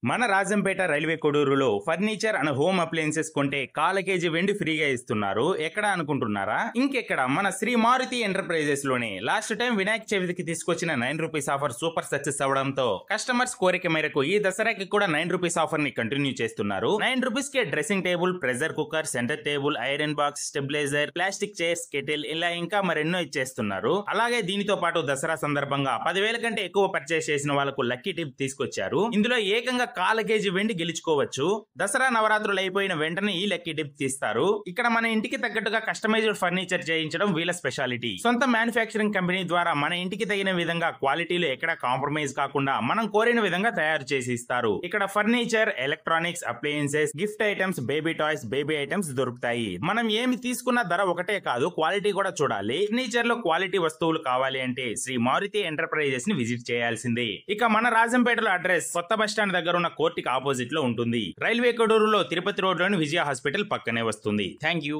మన రాజంపేట రైల్వే కొడూరులో furniture and home appliances కొంటే కాల కేజీ వెండి ఫ్రీగా ఇస్తున్నారు. ఎక్కడ అనుకుంటున్నారా? ఇంకెక్కడ, మన శ్రీ మారుతి ఎంటర్ప్రైజెస్ లోనే. లాస్ట్ టైం వినాయక చవితికి తీసుకొచ్చిన ₹9 ఆఫర్ సూపర్ సక్సెస్ అవడంతో కస్టమర్స్ కోరిక మేరకు ఈ దసరాకి కూడా ₹9 ఆఫర్ ని కంటిన్యూ చేస్తున్నారు. ₹9 కే dressing table, pressure cooker, centre table, iron box, stabiliser, plastic chairs, kettle, ఇలా ఇంకా మరెన్నో ఇచ్చేస్తున్నారు. అలాగే దీనితో పాటు దసరా సందర్భంగా 10,000 కంటే ఎక్కువ పర్చేస్ చేసిన వాళ్ళకు లక్కీ టిప్ తీసుకొచ్చారు. ఇందులో ఏకంగా కాల కేజీ వెండి గెలుచుకోవచ్చు. దసరా నవరాత్రులు అయిపోయిన వెంటనే ఈ లక్కీ టిప్ తీస్తారు. ఇక్కడ మన ఇంటికి తగ్గట్టుగా కస్టమైజ్డ్ ఫర్నిచర్ చేయించడం వీళ్ళ స్పెషాలిటీ. సొంత మ్యానుఫ్యాక్చరింగ్ కంపెనీ ద్వారా మన ఇంటికి తగిన విధంగా క్వాలిటీలో ఎక్కడ కాంప్రమైజ్ కాకుండా మనం కోరిన విధంగా తయారు చేసి ఇస్తారు. ఇక్కడ furniture, electronics, appliances, gift items, baby toys, baby items దొరుకుతాయి. మనం ఏమి తీసుకున్న ధర ఒకటే కాదు, క్వాలిటీ కూడా చూడాలి. ఫర్నిచర్ లో క్వాలిటీ వస్తువులు కావాలి అంటే శ్రీ మారుతి ఎంటర్ప్రైజెస్ ని విజిట్ చేయాల్సిందే. ఇక మన రాజంపేటలో అడ్రస్ కొత్త బస్టాండ్ దగ్గర ఉన్న కోర్టుకి ఆపోజిట్ లో ఉంటుంది. రైల్వే కొడూరులో తిరుపతి రోడ్ లోని విజయ హాస్పిటల్ పక్కనే వస్తుంది. Thank you.